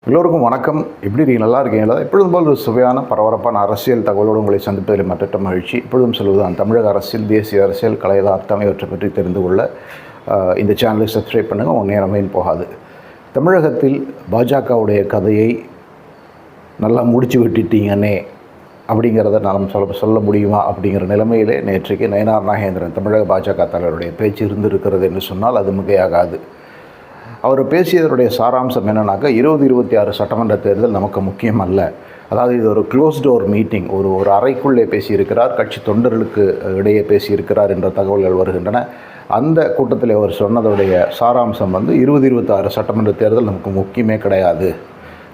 எல்லோருக்கும் வணக்கம். எப்படி இருக்கீங்க? நல்லா இருக்கீங்களா? எப்பொழுதும் போல் ஒரு சுவையான பரபரப்பான அரசியல் தகவலோடு உங்களை சந்திப்பதில் மற்ற மகிழ்ச்சி. எப்பொழுதும் சொல்வதுதான், தமிழக அரசியல், தேசிய அரசியல், கலையதார்த்தம் இவற்றை பற்றி தெரிந்து கொள்ள இந்த சேனலை சப்ஸ்கிரைப் பண்ணுங்கள். உங்கள் நேரமையும் போகாது. தமிழகத்தில் பாஜகவுடைய கதையை நல்லா முடிச்சு விட்டுட்டீங்கன்னே அப்படிங்கிறத நாம் சொல்ல முடியுமா அப்படிங்கிற நிலைமையிலே நேற்றைக்கு நயினார் நாகேந்திரன் தமிழக பாஜக தலைவருடைய பேச்சு இருந்திருக்கிறது என்று சொன்னால் அது மிகையாகாது. அவர் பேசியதனுடைய சாராம்சம் என்னன்னாக்கா, 2026 சட்டமன்ற தேர்தல் நமக்கு முக்கியம் அல்ல. அதாவது இது ஒரு க்ளோஸ் டோர் மீட்டிங், ஒரு அறைக்குள்ளே பேசியிருக்கிறார், கட்சி தொண்டர்களுக்கு இடையே பேசியிருக்கிறார் என்ற தகவல்கள் வருகின்றன. அந்த கூட்டத்தில் அவர் சொன்னதுடைய சாராம்சம் 2026 சட்டமன்ற தேர்தல் நமக்கு முக்கியமே கிடையாது.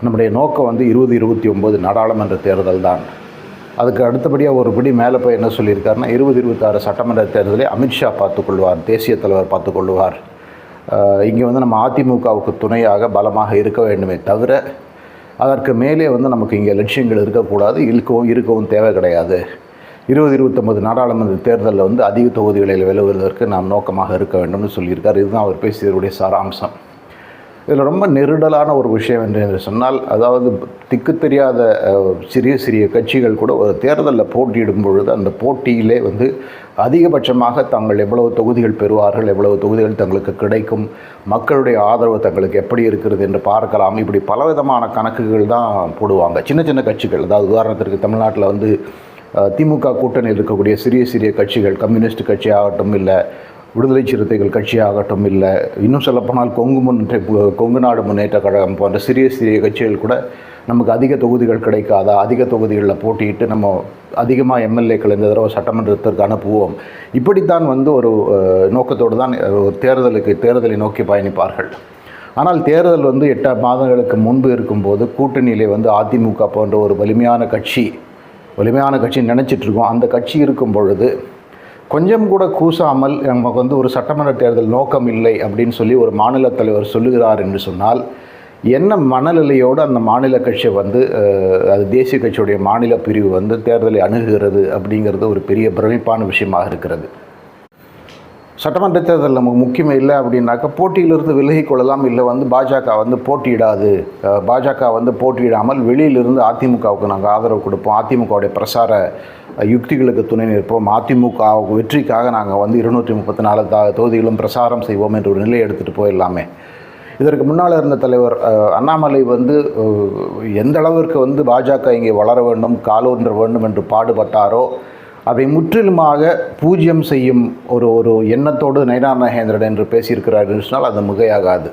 நம்முடைய நோக்கம் 2029 நாடாளுமன்ற தேர்தல் தான். அதுக்கு அடுத்தபடியாக ஒரு படி மேலே போய் என்ன சொல்லியிருக்காருன்னா, 2026 சட்டமன்ற தேர்தலை அமித்ஷா பார்த்துக்கொள்வார், தேசிய தலைவர் பார்த்துக்கொள்வார். இங்கே நம்ம அதிமுகவுக்கு துணையாக பலமாக இருக்க வேண்டுமே தவிர அதற்கு மேலே நமக்கு இங்கே லட்சியங்கள் இருக்கக்கூடாது, இருக்கவும் தேவை கிடையாது. 2029 நாடாளுமன்ற தேர்தலில் அதிக தொகுதிகளில் வெல்லுவதற்கு நாம் நோக்கமாக இருக்க வேண்டும்னு சொல்லியிருக்கார். இதுதான் அவர் பேசியவருடைய சாராம்சம். இதில் ரொம்ப நெருடலான ஒரு விஷயம் என்று சொன்னால், அதாவது திக்கு தெரியாத சிறிய கட்சிகள் கூட ஒரு தேர்தலில் போட்டியிடும் பொழுது அந்த போட்டியிலே அதிகபட்சமாக தாங்கள் எவ்வளவு தொகுதிகள் பெறுவார்கள், எவ்வளவு தொகுதிகள் தங்களுக்கு கிடைக்கும், மக்களுடைய ஆதரவு தங்களுக்கு எப்படி இருக்கிறது என்று பார்க்கலாம். இப்படி பலவிதமான கணக்குகள் தான் போடுவாங்க சின்ன கட்சிகள். அதாவது உதாரணத்திற்கு தமிழ்நாட்டில் திமுக கூட்டணியில் இருக்கக்கூடிய சிறிய கட்சிகள், கம்யூனிஸ்ட் கட்சி ஆகட்டும், இல்லை விடுதலை சிறுத்தைகள் கட்சியாகட்டும், இல்லை இன்னும் சொல்லப்போனால் கொங்கு நாடு முன்னேற்ற கழகம் போன்ற சிறிய கட்சிகள் கூட நமக்கு அதிக தொகுதிகள் கிடைக்காதா, அதிக தொகுதிகளில் போட்டியிட்டு நம்ம அதிகமாக எம்எல்ஏக்கள் இந்த தடவை சட்டமன்றத்திற்கு அனுப்புவோம், இப்படித்தான் ஒரு நோக்கத்தோடு தான் தேர்தலை நோக்கி பயணிப்பார்கள். ஆனால் தேர்தல் 8 மாதங்களுக்கு முன்பு இருக்கும்போது கூட்டணியிலே அதிமுக போன்ற ஒரு வலிமையான கட்சி நினச்சிட்ருக்கோம். அந்த கட்சி இருக்கும் பொழுது கொஞ்சம் கூட கூசாமல் நமக்கு ஒரு சட்டமன்ற தேர்தல் நோக்கம் இல்லை அப்படின்னு சொல்லி ஒரு மாநில தலைவர் சொல்லுகிறார் என்று சொன்னால், என்ன மனநிலையோடு அந்த மாநில கட்சி அது தேசிய கட்சியுடைய மாநில பிரிவு தேர்தலை அணுகுகிறது அப்படிங்கிறது ஒரு பெரிய பிரமிப்பான விஷயமாக இருக்கிறது. சட்டமன்ற தேர்தல் நமக்கு முக்கியமே இல்லை அப்படின்னாக்கா போட்டியிலிருந்து விலகி கொள்ளலாம். இல்லை பாஜக போட்டியிடாது, பாஜக போட்டியிடாமல் வெளியிலிருந்து அதிமுகவுக்கு நாங்கள் ஆதரவு கொடுப்போம், அதிமுகவுடைய பிரசார யுக்திகளுக்கு துணை நிற்போம், அதிமுக வெற்றிக்காக நாங்கள் 234 தொகுதிகளும் பிரசாரம் செய்வோம் என்ற ஒரு நிலையை எடுத்துகிட்டு போயிடலாமே. இதற்கு முன்னால் இருந்த தலைவர் அண்ணாமலை எந்த அளவிற்கு பாஜக இங்கே வளர வேண்டும், காலூன்ற வேண்டும் என்று பாடுபட்டாரோ அதை முற்றிலுமாக பூஜ்யம் செய்யும் ஒரு எண்ணத்தோடு நயினார் நாகேந்திரன் என்று பேசியிருக்கிறார் என்று சொன்னால் அது மிகையாகாது.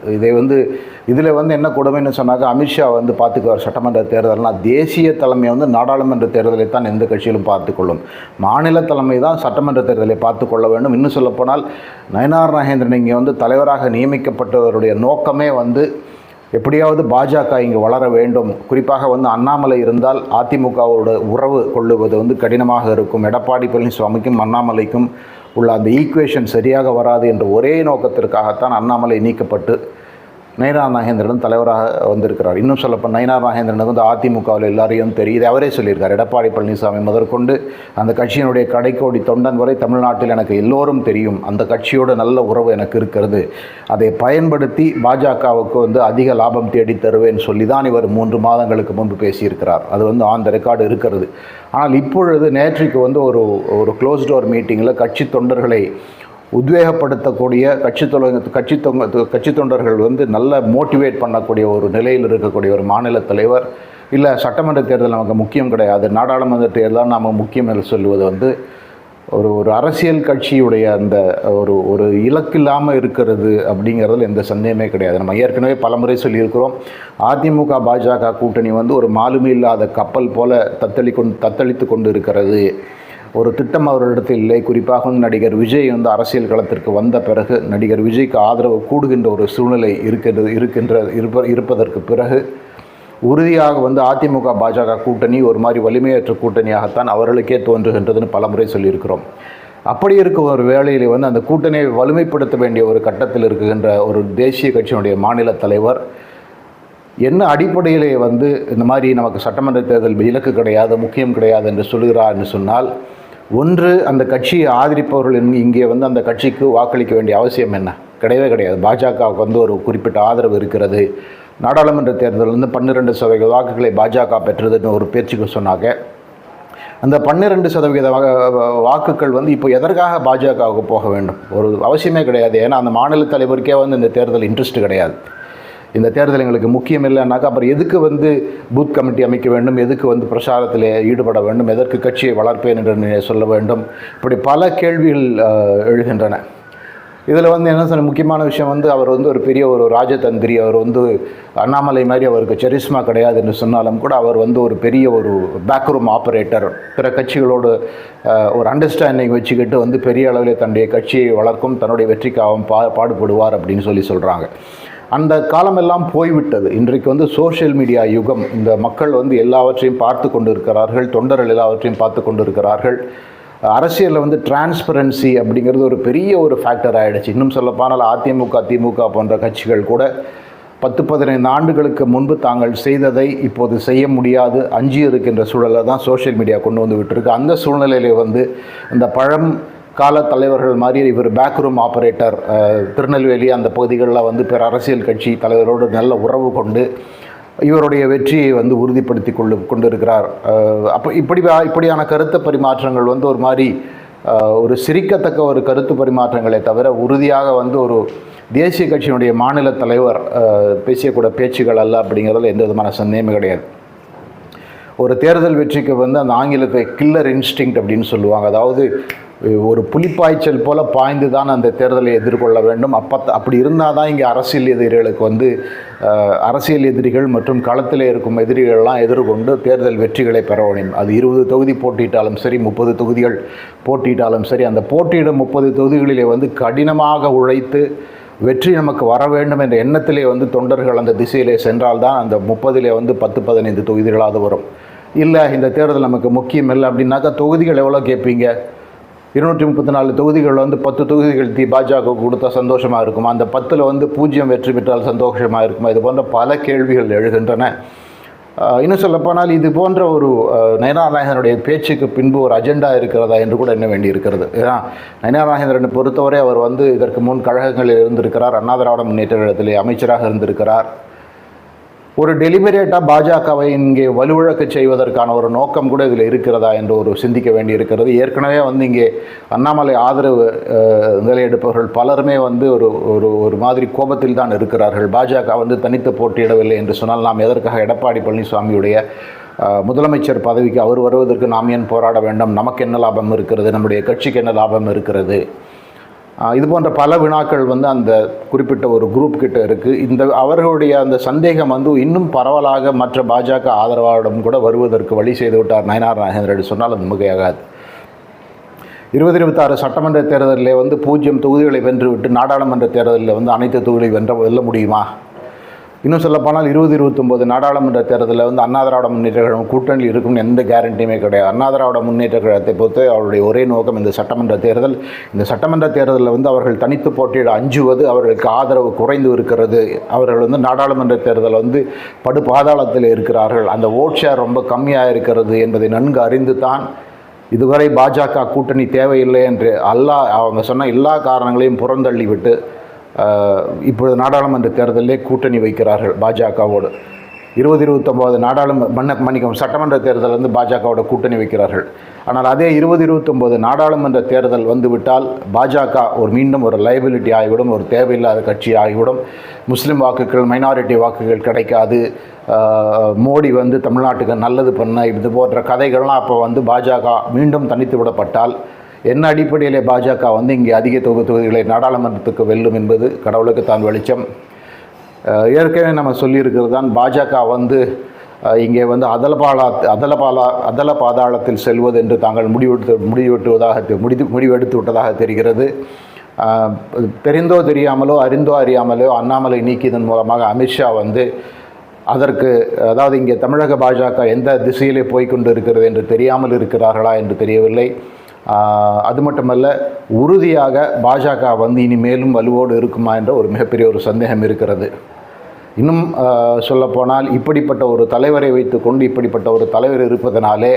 இதில் என்ன கொடுமைன்னு சொன்னாக்க, அமித்ஷா பார்த்துக்குவார் சட்டமன்ற தேர்தல்னால், தேசிய தலைமை நாடாளுமன்ற தேர்தலை தான் எந்த கட்சியிலும் பார்த்துக்கொள்ளும், மாநில தலைமை தான் சட்டமன்ற தேர்தலை பார்த்துக்கொள்ள வேண்டும். இன்னும் சொல்லப்போனால் நயினார் நாகேந்திரன் இங்கே தலைவராக நியமிக்கப்பட்டவருடைய நோக்கமே எப்படியாவது பாஜக இங்கு வளர வேண்டும். குறிப்பாக அண்ணாமலை இருந்தால் அதிமுகவோட உறவு கொள்ளுவது கடினமாக இருக்கும். எடப்பாடி பழனிசாமிக்கும் அண்ணாமலைக்கும் உள்ள அந்த ஈக்குவேஷன் சரியாக வராது என்ற ஒரே நோக்கத்திற்காகத்தான் அண்ணாமலை நீக்கப்பட்டு நயினார் நாகேந்திரன் தலைவராக வந்திருக்கிறார். இன்னும் சொல்லப்போ நயினார் நாகேந்திரனுக்கு அதிமுகவில் எல்லாரையும் தெரியுது. அவரே சொல்லியிருக்கார், எடப்பாடி பழனிசாமி முதற்கொண்டு அந்த கட்சியினுடைய கடைக்கோடி தொண்டன் வரை தமிழ்நாட்டில் எனக்கு எல்லோரும் தெரியும், அந்த கட்சியோட நல்ல உறவு எனக்கு இருக்கிறது, அதை பயன்படுத்தி பாஜகவுக்கு அதிக லாபம் தேடி தருவேன்னு சொல்லி தான் இவர் 3 மாதங்களுக்கு முன்பு பேசியிருக்கிறார். அது ஆன் த ரெக்கார்டு இருக்கிறது. ஆனால் இப்பொழுது நேற்றைக்கு ஒரு க்ளோஸ் டோர் மீட்டிங்கில் கட்சி தொண்டர்களை உத்வேகப்படுத்தக்கூடிய கட்சி தொண்டர்கள் நல்ல மோட்டிவேட் பண்ணக்கூடிய ஒரு நிலையில் இருக்கக்கூடிய ஒரு மாநில தலைவர், இல்லை சட்டமன்ற தேர்தல் நமக்கு முக்கியம் கிடையாது, நாடாளுமன்ற தேர்தல் நாம் முக்கியம் என்று சொல்லுவது ஒரு அரசியல் கட்சியுடைய அந்த ஒரு இலக்கில்லாமல் இருக்கிறது அப்படிங்கிறதுல எந்த சந்தேகமே கிடையாது. நம்ம ஏற்கனவே பலமுறை சொல்லியிருக்கிறோம், அதிமுக பாஜக கூட்டணி ஒரு மாலுமி இல்லாத கப்பல் போல தத்தளித்து கொண்டு இருக்கிறது. ஒரு திட்டம் அவரிடத்தில் இல்லை. குறிப்பாக நடிகர் விஜய் அரசியல் களத்திற்கு வந்த பிறகு நடிகர் விஜய்க்கு ஆதரவு கூடுகின்ற ஒரு சூழ்நிலை இருப்பதற்கு பிறகு உறுதியாக அதிமுக பாஜக கூட்டணி ஒரு மாதிரி வலிமையற்ற கூட்டணியாகத்தான் அவர்களுக்கே தோன்றுகின்றதுன்னு பலமுறை சொல்லியிருக்கிறோம். அப்படி இருக்கும் ஒரு வேளையில் அந்த கூட்டணியை வலிமைப்படுத்த வேண்டிய ஒரு கட்டத்தில் இருக்குகின்ற ஒரு தேசிய கட்சியினுடைய மாநில தலைவர் என்ன அடிப்படையிலே இந்த மாதிரி நமக்கு சட்டமன்ற தேர்தல் இலக்கு கிடையாது, முக்கியம் கிடையாது என்று சொல்கிறார் என்று சொன்னால், ஒன்று, அந்த கட்சியை ஆதரிப்பவர்கள் இங்கே அந்த கட்சிக்கு வாக்களிக்க வேண்டிய அவசியம் என்ன? கிடையவே கிடையாது. பாஜகவுக்கு ஒரு குறிப்பிட்ட ஆதரவு இருக்கிறது, நாடாளுமன்ற தேர்தலில் வந்து 12% வாக்குகளை பாஜக பெற்றதுன்னு ஒரு பேச்சுக்கு சொன்னாங்க. அந்த 12% வாக்குகள் வந்து இப்போ எதற்காக பாஜகவுக்கு போக வேண்டும்? ஒரு அவசியமே கிடையாது. ஏன்னா அந்த மாநில தலைவருக்கே வந்து இந்த தேர்தல் இன்ட்ரெஸ்ட் கிடையாது. இந்த தேர்தல் எங்களுக்கு முக்கியம் இல்லைன்னாக்கா அப்புறம் எதுக்கு வந்து பூத் கமிட்டி அமைக்க வேண்டும், எதுக்கு வந்து பிரச்சாரத்தில் ஈடுபட வேண்டும், எதற்கு கட்சியை வளர்ப்பேன் என்று சொல்ல வேண்டும், இப்படி பல கேள்விகள் எழுகின்றன. இதில் வந்து என்ன சொல்ல முக்கியமான விஷயம் வந்து அவர் வந்து ஒரு பெரிய ஒரு ராஜதந்திரி. அவர் வந்து அண்ணாமலை மாதிரி அவருக்கு செரிஸ்மா கிடையாது என்று சொன்னாலும் கூட அவர் வந்து ஒரு பெரிய ஒரு பேக்ரூம் ஆப்ரேட்டர். பிற கட்சிகளோடு ஒரு அண்டர்ஸ்டாண்டிங் வச்சுக்கிட்டு வந்து பெரிய அளவில் தன்னுடைய கட்சியை வளர்க்கும், தன்னுடைய வெற்றிக்காகவும் பாடுபடுவார் அப்படின்னு சொல்கிறாங்க. அந்த காலமெல்லாம் போய்விட்டது. இன்றைக்கு வந்து சோஷியல் மீடியா யுகம். இந்த மக்கள் வந்து எல்லாவற்றையும் பார்த்து கொண்டு இருக்கிறார்கள், தொண்டர்கள் எல்லாவற்றையும் பார்த்து கொண்டு இருக்கிறார்கள். அரசியலில் வந்து டிரான்ஸ்பரன்சி அப்படிங்கிறது ஒரு பெரிய ஒரு ஃபேக்டர் ஆகிடுச்சு. இன்னும் சொல்லப்போனால் அதிமுக, திமுக போன்ற கட்சிகள் கூட 10-15 ஆண்டுகளுக்கு முன்பு தாங்கள் செய்ததை இப்போது செய்ய முடியாது, அஞ்சி இருக்கின்ற சூழலை தான் சோஷியல் மீடியா கொண்டு வந்து விட்டுருக்கு. அந்த சூழ்நிலையில் வந்து இந்த கால தலைவர்கள் மாதிரி இவர் பேக்ரூம் ஆப்ரேட்டர், திருநெல்வேலி அந்த பகுதிகளில் வந்து பிற அரசியல் கட்சி தலைவரோடு நல்ல உறவு கொண்டு இவருடைய வெற்றியை வந்து உறுதிப்படுத்தி கொண்டிருக்கிறார். அப்போ இப்படியான கருத்து பரிமாற்றங்கள் வந்து ஒரு மாதிரி ஒரு சிரிக்கத்தக்க ஒரு கருத்து பரிமாற்றங்களை தவிர உறுதியாக வந்து ஒரு தேசிய கட்சியினுடைய மாநில தலைவர் பேசியக்கூட பேச்சுகள் அல்ல அப்படிங்கிறதுல எந்த விதமான சந்தேகமே கிடையாது. ஒரு தேர்தல் வெற்றிக்கு வந்து அந்த ஆங்கிலத்தை கில்லர் இன்ஸ்டிங்க்ட் அப்படின்னு சொல்லுவாங்க. அதாவது ஒரு புலிப்பாய்ச்சல் போல பாய்ந்து தான் அந்த தேர்தலை எதிர்கொள்ள வேண்டும். அப்படி இருந்தால் தான் இங்கே அரசியல் எதிரிகளுக்கு வந்து அரசியல் எதிரிகள் மற்றும் களத்தில் இருக்கும் எதிரிகள்லாம் எதிர்கொண்டு தேர்தல் வெற்றிகளை பெற வேண்டும். அது 20 தொகுதி போட்டியிட்டாலும் சரி, 30 தொகுதிகள் போட்டியிட்டாலும் சரி, அந்த போட்டியிடும் 30 தொகுதிகளிலே வந்து கடினமாக உழைத்து வெற்றி நமக்கு வர வேண்டும் என்ற எண்ணத்திலே வந்து தொண்டர்கள் அந்த திசையிலே சென்றால்தான் அந்த 30 வந்து 10-15 தொகுதிகளாவது வரும். இல்லை இந்த தேர்தல் நமக்கு முக்கியம் இல்லை அப்படின்னாக்கா தொகுதிகள் எவ்வளோ கேட்பீங்க? 234 தொகுதிகள் வந்து 10 தொகுதிகள் பாஜக கொடுத்தா சந்தோஷமாக இருக்குமா? அந்த 10ல் வந்து 0 வெற்றி பெற்றால் சந்தோஷமாக இருக்குமா? இது போன்ற பல கேள்விகள் எழுகின்றன. இன்னும் சொல்லப்போனால் இது போன்ற ஒரு நயனார் நாகேந்திரனுடைய பேச்சுக்கு பின்பு ஒரு அஜெண்டா இருக்கிறதா என்று கூட எண்ண வேண்டி இருக்கிறது. ஏன்னா நயனார் நாகேந்திரனை பொறுத்தவரை அவர் வந்து இதற்கு முன் கழகங்களில் இருந்திருக்கிறார், அண்ணா திராவிட முன்னேற்ற கழகத்திலே அமைச்சராக இருந்திருக்கிறார். ஒரு டெலிபரேட்டாக பாஜகவை இங்கே வலுவிழக்க செய்வதற்கான ஒரு நோக்கம் கூட இதில் இருக்கிறதா என்று ஒரு சிந்திக்க வேண்டி இருக்கிறது. ஏற்கனவே வந்து இங்கே அண்ணாமலை ஆதரவு நிலையெடுப்பவர்கள் பலருமே வந்து ஒரு மாதிரி கோபத்தில் தான் இருக்கிறார்கள். பாஜக வந்து தனித்து போட்டியிடவில்லை என்று சொன்னால் நாம் எதற்காக எடப்பாடி பழனிசாமியுடைய முதலமைச்சர் பதவிக்கு அவர் வருவதற்கு நாம் ஏன் போராட வேண்டும்? நமக்கு என்ன லாபம் இருக்கிறது? நம்முடைய கட்சிக்கு என்ன லாபம் இருக்கிறது? இது போன்ற பல வினாக்கள் வந்து அந்த குறிப்பிட்ட ஒரு குரூப் கிட்ட இருக்குது. அவர்களுடைய அந்த சந்தேகம் வந்து இன்னும் பரவலாக மற்ற பாஜக ஆதரவாளரிடம் கூட வருவதற்கு வழி செய்து விட்டார் நயனார் நாகேந்திரன் சொன்னால் அது மிகையாகாது. 2026 சட்டமன்ற தேர்தலில் வந்து 0 தொகுதிகளை வென்றுவிட்டு நாடாளுமன்ற தேர்தலில் வந்து அனைத்து தொகுதிகளை வெல்ல முடியுமா? இன்னும் சொல்லப்போனால் 2029 நாடாளுமன்ற தேர்தலில் வந்து அண்ணா திராவிட முன்னேற்ற கழகம் கூட்டணியில் இருக்கும்னு எந்த கேரண்டியுமே கிடையாது. அண்ணா திராவிட முன்னேற்ற கழகத்தை பொறுத்து அவருடைய ஒரே நோக்கம் இந்த சட்டமன்ற தேர்தல். இந்த சட்டமன்ற தேர்தலில் வந்து அவர்கள் தனித்து போட்டியிட அஞ்சுவது, அவர்களுக்கு ஆதரவு குறைந்து இருக்கிறது. அவர்கள் வந்து நாடாளுமன்ற தேர்தல் வந்து படு பாதாளத்தில் இருக்கிறார்கள், அந்த ஓட் ஷேர் ரொம்ப கம்மியாக இருக்கிறது என்பதை நன்கு அறிந்து தான் இதுவரை பாஜக கூட்டணி தேவையில்லை என்று அவங்க சொன்ன எல்லா காரணங்களையும் புறந்தள்ளிவிட்டு இப்பொழுது நாடாளுமன்ற தேர்தலிலே கூட்டணி வைக்கிறார்கள் பாஜகவோடு. 2029 சட்டமன்ற தேர்தல் வந்து பாஜகவோட கூட்டணி வைக்கிறார்கள். ஆனால் அதே 2029 நாடாளுமன்ற தேர்தல் வந்துவிட்டால் பாஜக மீண்டும் ஒரு லைபிலிட்டி ஆகிவிடும், ஒரு தேவையில்லாத கட்சி ஆகிவிடும். முஸ்லீம் வாக்குகள், மைனாரிட்டி வாக்குகள் கிடைக்காது. மோடி வந்து தமிழ்நாட்டுக்கு நல்லது பண்ண இது போன்ற கதைகள்லாம் அப்போ வந்து பாஜக மீண்டும் தனித்து விடப்பட்டால் என்ன அடிப்படையில் பாஜக வந்து இங்கே அதிக தொகுதிகளை நாடாளுமன்றத்துக்கு வெல்லும் என்பது கடவுளுக்கு தான் வெளிச்சம். ஏற்கனவே நம்ம சொல்லியிருக்கிறது தான், பாஜக வந்து இங்கே வந்து அதல பாதாளத்தில் செல்வது என்று தாங்கள் முடிவெடுத்து விட்டதாக தெரிகிறது. தெரிந்தோ தெரியாமலோ அறிந்தோ அறியாமலோ அண்ணாமலை நீக்கியதன் மூலமாக அமித்ஷா வந்து அதற்கு, அதாவது இங்கே தமிழக பாஜக எந்த திசையிலே போய்கொண்டு இருக்கிறது என்று தெரியாமல் இருக்கிறார்களா என்று தெரியவில்லை. அது மட்டுமல்ல, உறுதியாக பாஜக வந்து இனிமேலும் வலுவோடு இருக்குமா என்ற ஒரு மிகப்பெரிய ஒரு சந்தேகம் இருக்கிறது. இன்னும் சொல்லப்போனால் இப்படிப்பட்ட ஒரு தலைவரை வைத்துக்கொண்டு இப்படிப்பட்ட ஒரு தலைவர் இருப்பதனாலே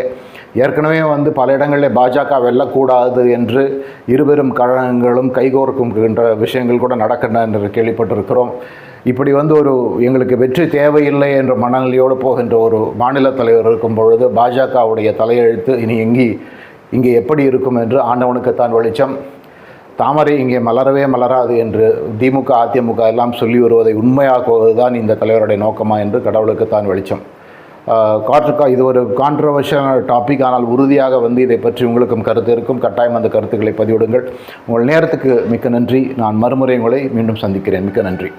ஏற்கனவே பல இடங்களில் பாஜக வெல்லக்கூடாது என்று இருபெரும் கழகங்களும் கைகோர்க்கின்ற விஷயங்கள் கூட நடக்கின்றன என்று கேள்விப்பட்டிருக்கிறோம். இப்படி எங்களுக்கு வெற்றி தேவையில்லை என்ற மனநிலையோடு போகின்ற ஒரு மாநில தலைவர் இருக்கும் பொழுது பாஜகவுடைய தலையெழுத்து இனி இங்கே எப்படி இருக்கும் என்று ஆண்டவனுக்குத்தான் வெளிச்சம். தாமரை இங்கே மலரவே மலராது என்று திமுக அதிமுக எல்லாம் சொல்லி வருவதை உண்மையாக்குவது தான் இந்த தலைவருடைய நோக்கமா என்று கடவுளுக்குத்தான் வெளிச்சம். இது ஒரு கான்ட்ரவர்ஷியல் டாபிக், ஆனால் உறுதியாக இதை பற்றி உங்களுக்கும் கருத்து இருக்கும். கட்டாயம் அந்த கருத்துக்களை பதிவிடுங்கள். உங்கள் நேரத்துக்கு மிக்க நன்றி. நான் மறுமுறை உங்களை மீண்டும் சந்திக்கிறேன். மிக்க நன்றி.